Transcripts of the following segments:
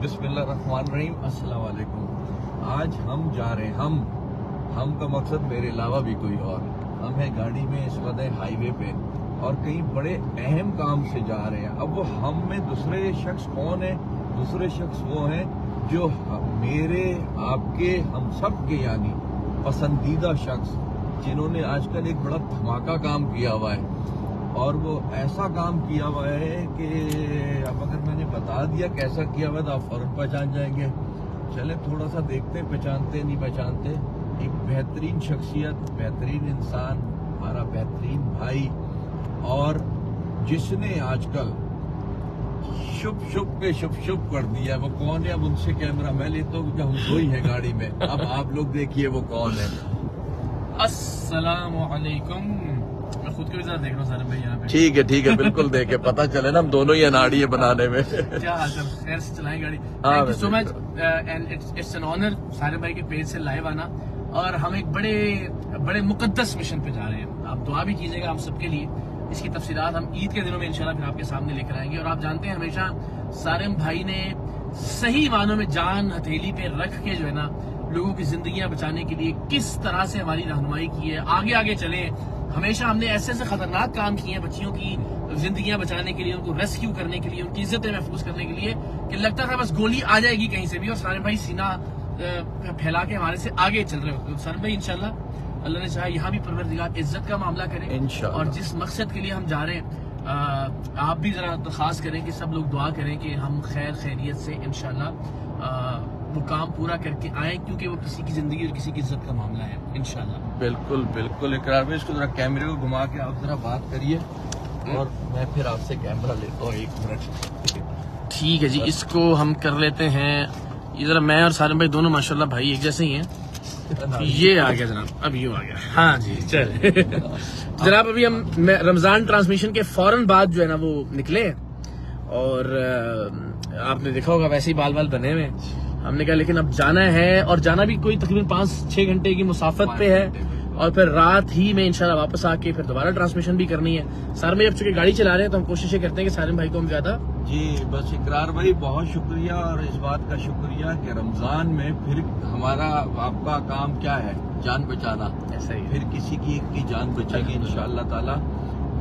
बिस्मिल्लाहिर्रहमानिर्रहीम, अस्सलाम वालेकुम। आज हम जा रहे हैं, हम का मकसद मेरे अलावा भी कोई और, हम है गाड़ी में इस वक्त हाईवे पे और कई बड़े अहम काम से जा रहे हैं। अब वो हम में दूसरे शख्स कौन है? दूसरे शख्स वो हैं जो मेरे, आपके, हम सब के यानी पसंदीदा शख्स, जिन्होंने आजकल एक बड़ा धमाका काम किया हुआ है। और वो ऐसा काम किया हुआ है कि अब अगर मैंने बता दिया कैसा किया हुआ तो आप फौरन पहचान जाएंगे। चले थोड़ा सा देखते, पहचानते नहीं पहचानते। एक बेहतरीन शख्सियत, बेहतरीन इंसान, हमारा बेहतरीन भाई, और जिसने आजकल शुभ कर दिया। वो कौन है? अब उनसे कैमरा मैं लेता हूँ क्योंकि हम दो ही है गाड़ी में। अब आप लोग देखिए वो कौन है। अस्सलामु अलैकुम। मैं खुद को भी ज़रा देख रहा हूँ सारे भाई यहाँ पे। ठीक है, बिल्कुल देखे, पता चले ना हम दोनों ही अनाड़ी है बनाने में। क्या हाल है? खैर से चलाएं गाड़ी। Thank you so much and it's an honour सारे भाई के पेज से लाइव आना। और हम एक बड़े मुकद्दस मिशन पे जा रहे हैं। आप दुआ भी कीजिएगा हम सबके लिए। इसकी तफसीलात हम ईद के दिनों में इंशाल्लाह फिर आपके सामने लेकर आएंगे। और आप जानते हैं हमेशा सारिम भाई ने सही मानों में जान हथेली पे रख के जो है ना लोगों की जिंदगियां बचाने के लिए किस तरह से हमारी रहनुमाई की है। आगे चले। हमेशा हमने ऐसे खतरनाक काम किए हैं बच्चियों की जिंदगियां बचाने के लिए, उनको रेस्क्यू करने के लिए, उनकी इज्जतें महफूज करने के लिए कि लगता था बस गोली आ जाएगी कहीं से भी। और सारे भाई सीना फैला के हमारे से आगे चल रहे होते। सारे भाई इंशाल्लाह अल्लाह ने चाहा यहाँ भी परवरदिगार इज्जत का मामला करे। और जिस मकसद के लिए हम जा रहे हैं आप भी जरा दरखास्त करें कि सब लोग दुआ करें कि हम खैरियत से इंशाल्लाह वो काम पूरा करके आए, क्योंकि वो किसी की जिंदगी और किसी की इज्जत का मामला है इंशाल्लाह। बिल्कुल इकरार भाई, इसको जरा कैमरे को घुमा के आप जरा बात करिए और मैं फिर आपसे कैमरा लेता हूँ 1 मिनट। ठीक है जी, इसको हम कर लेते हैं। ये जरा मैं और सारिम भाई दोनों माशाल्लाह भाई एक जैसे ही हैं। ये आ गया जनाब, अब ये आ गया। हाँ जी चल जनाब, अभी हम रमजान ट्रांसमिशन के फौरन बाद जो है ना वो निकले और आपने देखा होगा वैसे ही बाल बने हुए। हमने कहा लेकिन अब जाना है, और जाना भी कोई तकरीबन 5-6 घंटे की मुसाफत पे है। और फिर रात ही में इंशाल्लाह वापस आके फिर दोबारा ट्रांसमिशन भी करनी है। सारे भाई अब चूंकि गाड़ी चला रहे हैं तो हम कोशिश करते हैं कि सारे भाई को हम ज्यादा जी बस इकरार भाई बहुत शुक्रिया। और इस बात का शुक्रिया कि रमजान में फिर हमारा आपका काम क्या है? जान बचाना। ऐसा ही फिर किसी की जान बचेगी इंशाअल्लाह ताला।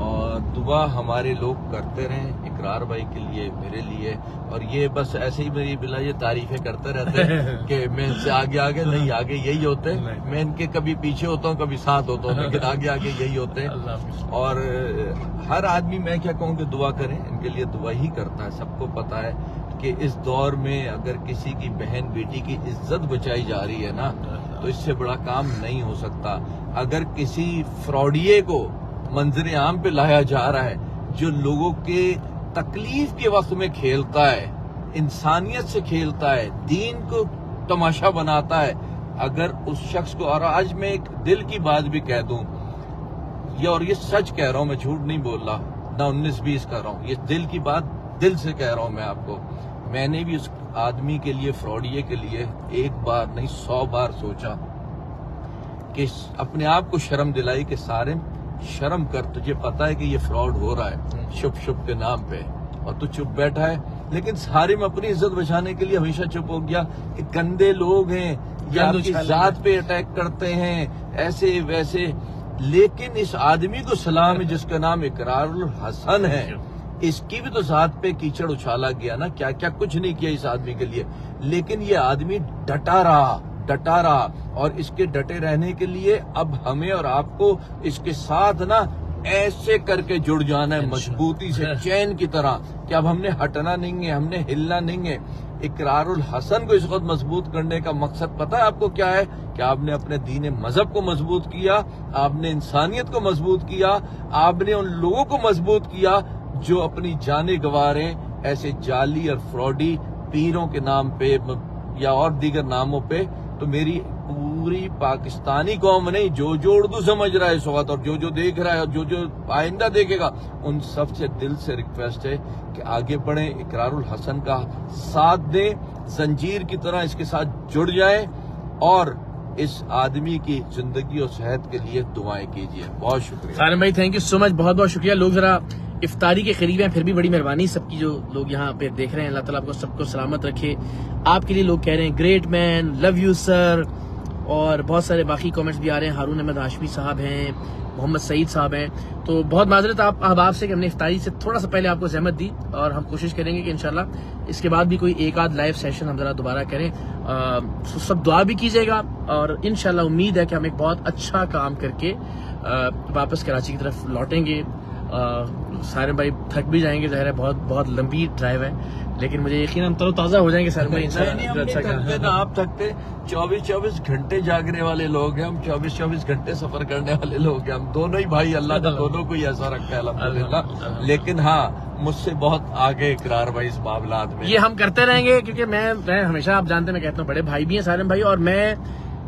और दुआ हमारे लोग करते रहें इकरार भाई के लिए, मेरे लिए। और ये बस ऐसे ही मेरी बिला ये तारीफें करते रहते हैं कि मैं इनसे आगे नहीं, आगे यही होते हैं। मैं इनके कभी पीछे होता हूँ, कभी साथ होता हूँ, लेकिन आगे यही होते हैं। और हर आदमी, मैं क्या कहूँ कि दुआ करें, इनके लिए दुआ ही करता है। सबको पता है कि इस दौर में अगर किसी की बहन बेटी की इज्जत बचाई जा रही है ना, तो इससे बड़ा काम नहीं हो सकता। अगर किसी फ्रॉडिये को मंजर आम पे लाया जा रहा है, जो लोगों के तकलीफ के वक्त में खेलता है, इंसानियत से खेलता है, दीन को तमाशा बनाता है, अगर उस शख्स को, और आज मैं एक दिल की बात भी कह दूं, और ये सच कह रहा हूं, मैं झूठ नहीं बोल रहा, ना 19-20 कर रहा हूं, ये दिल की बात दिल से कह रहा हूं मैं आपको। मैंने भी उस आदमी के लिए, फ्रॉडिये के लिए 1 बार नहीं 100 बार सोचा कि अपने आप को शर्म दिलाई कि सारे शर्म कर, तुझे पता है कि ये फ्रॉड हो रहा है शुभ के नाम पे, और तू चुप बैठा है। लेकिन सारे में अपनी इज्जत बचाने के लिए हमेशा चुप हो गया। कि गंदे लोग हैं, या आपकी जात पे अटैक करते हैं, ऐसे वैसे। लेकिन इस आदमी को सलाम है जिसका नाम इकरारुल हसन है, इसकी भी तो जात पे कीचड़ उछाला गया ना। क्या क्या कुछ नहीं किया इस आदमी के लिए, लेकिन ये आदमी डटा रहा। और इसके डटे रहने के लिए अब हमें और आपको इसके साथ ना ऐसे करके जुड़ जाना है, मजबूती से, चैन की तरह, कि अब हमने हटना नहीं है, हमने हिलना नहीं है। इकरारुल हसन को इस वक्त मजबूत करने का मकसद पता है आपको क्या है? कि आपने अपने दीन मजहब को मजबूत किया, आपने इंसानियत को मजबूत किया, आपने उन लोगों को मजबूत किया जो अपनी जाने गंवा रहे हैं ऐसे जाली और फ्रॉडी पीरों के नाम पे या और दीगर नामों पे। तो मेरी पूरी पाकिस्तानी कौम नहीं, जो उर्दू समझ रहा है इस वक्त, और जो देख रहा है, और जो आइंदा देखेगा, उन सब से दिल से रिक्वेस्ट है कि आगे बढ़े, इकरारुल हसन का साथ दें, जंजीर की तरह इसके साथ जुड़ जाएं और इस आदमी की जिंदगी और सेहत के लिए दुआएं कीजिए। बहुत शुक्रिया सारिम भाई, थैंक यू सो मच, बहुत बहुत शुक्रिया। लोग जरा इफ्तारी के करीब हैं, फिर भी बड़ी मेहरबानी सबकी जो लोग यहाँ पे देख रहे हैं। अल्लाह ताला आपको सबको सलामत रखे। आपके लिए लोग कह रहे हैं great man, love you sir, और बहुत सारे बाकी कमेंट्स भी आ रहे हैं। हारून अहमद हाशमी साहब हैं, मोहम्मद सईद साहब हैं। तो बहुत माजरत आप अहबाब से कि हमने इफ्तारी से थोड़ा सा पहले आपको ज़हमत दी, और हम कोशिश करेंगे कि इंशाल्लाह इसके बाद भी कोई एक आध लाइव सेशन हम जरा दोबारा करें। तो सब दुआ भी कीजिएगा, और इंशाल्लाह उम्मीद है कि हम एक बहुत अच्छा काम करके वापस कराची की तरफ लौटेंगे। सारे भाई थक भी जाएंगे, ज़ाहिर है बहुत बहुत लंबी ड्राइव है, लेकिन मुझे यकीन हम तरोताज़ा हो जाएंगे सारे भाई इंशाल्लाह। ना आप थकते, 24-24 घंटे जागने वाले लोग हैं हम, 24-24 घंटे सफर करने वाले लोग हैं हम, दोनों ही भाई। अल्लाह ने दोनों को ही ऐसा रखा है अल्हम्दुलिल्लाह। लेकिन हाँ, मुझसे बहुत आगे इकरार भाई इस मामलात में। ये हम करते रहेंगे, क्योंकि मैं हमेशा, आप जानते हैं, मैं कहता हूँ बड़े भाई भी हैं सारे भाई, और मैं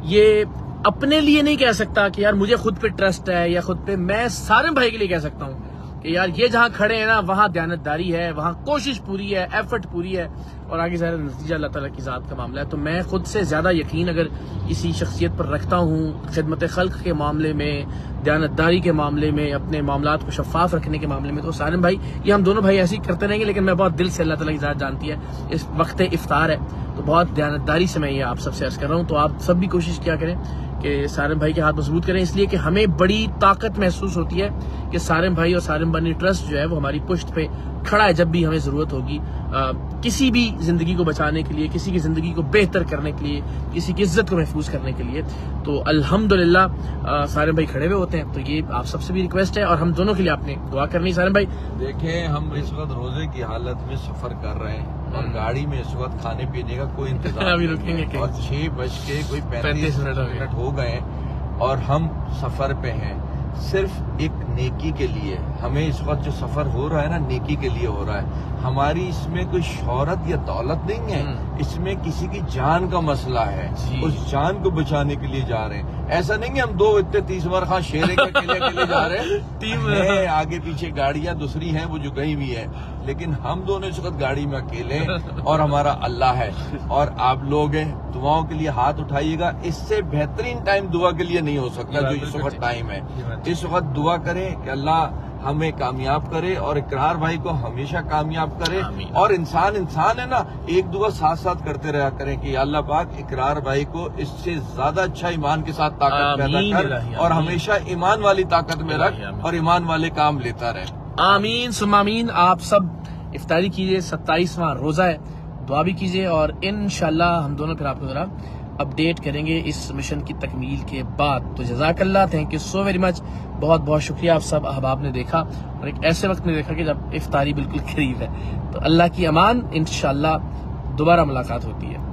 ये अपने लिए नहीं कह सकता कि यार मुझे खुद पे ट्रस्ट है या खुद पे, मैं सारे भाई के लिए कह सकता हूँ कि यार ये जहां खड़े हैं ना, वहां दयानतदारी है, वहां कोशिश पूरी है, एफर्ट पूरी है, और आगे सारा नतीजा अल्लाह ताला की जात का मामला है। तो मैं खुद से ज्यादा यकीन अगर इसी शख्सियत पर रखता हूँ, खिदमत खल्क के मामले में, दयानतदारी के मामले में, अपने मामलात को शफाफ रखने के मामले में, तो सालिम भाई, ये हम दोनों भाई ऐसे ही करते रहेंगे। लेकिन मैं बहुत दिल से, अल्लाह ताला की जात जानती है, इस वक्त इफ्तार है तो बहुत दयानतदारी से मैं ये आप सबसे अर्ज कर रहा हूँ। तो आप सब भी कोशिश किया करें कि सारिम भाई के हाथ मजबूत करें, इसलिए कि हमें बड़ी ताकत महसूस होती है कि सारिम भाई और सारिम बनी ट्रस्ट जो है वो हमारी पुश्त पे खड़ा है जब भी हमें जरूरत होगी, किसी भी जिंदगी को बचाने के लिए, किसी की जिंदगी को बेहतर करने के लिए, किसी की इज्जत को महफूज करने के लिए। तो अल्हम्दुलिल्लाह सारिम भाई खड़े हुए होते हैं। तो ये आप सबसे भी रिक्वेस्ट है, और हम दोनों के लिए आपने दुआ करनी। सारिम भाई देखें, हम इस वक्त रोजे की हालत में सफर कर रहे हैं, और गाड़ी में इस वक्त खाने पीने का कोई इंतजाम अभी रुकेंगे, और 6:35 मिनट हो गए और हम सफर पे हैं सिर्फ एक नेकी के लिए। हमें इस वक्त जो सफर हो रहा है ना, नेकी के लिए हो रहा है। हमारी इसमें कोई शोहरत या दौलत नहीं है, इसमें किसी की जान का मसला है, उस जान को बचाने के लिए जा रहे हैं। ऐसा नहीं है हम दो इतने 30 बार खां शेरे के अकेले जा रहे हैं, टीम है, आगे पीछे गाड़ियां दूसरी हैं वो जो गई हुई है, लेकिन हम दोनों इस वक्त गाड़ी में अकेले हैं, और हमारा अल्लाह है और आप लोग हैं। दुआओं के लिए हाथ उठाइएगा, इससे बेहतरीन टाइम दुआ के लिए नहीं हो सकता जो इस वक्त टाइम है। इस वक्त दुआ करें कि अल्लाह हमें कामयाब करे, और इकरार भाई को हमेशा कामयाब करे। और इंसान है ना, एक दुआ साथ साथ करते रहा करें कि अल्लाह पाक इकरार भाई को इससे ज्यादा अच्छा ईमान के साथ ताकत पैदा कर, और हमेशा ईमान वाली ताकत में रख, और ईमान वाले काम लेता रहे। आमीन सुम्मा आमीन। आप सब इफ्तारी कीजिए, 27वां रोजा है, दुआ भी कीजिए, और इंशाल्लाह हम दोनों फिर आपको जरा अपडेट करेंगे इस मिशन की तकमील के बाद। तो जज़ाकल्लाह, thank you so very much, बहुत बहुत शुक्रिया। आप सब अहबाब ने देखा, और एक ऐसे वक्त में देखा कि जब इफ्तारी बिल्कुल करीब है। तो अल्लाह की अमान, इंशाल्लाह दोबारा मुलाकात होती है।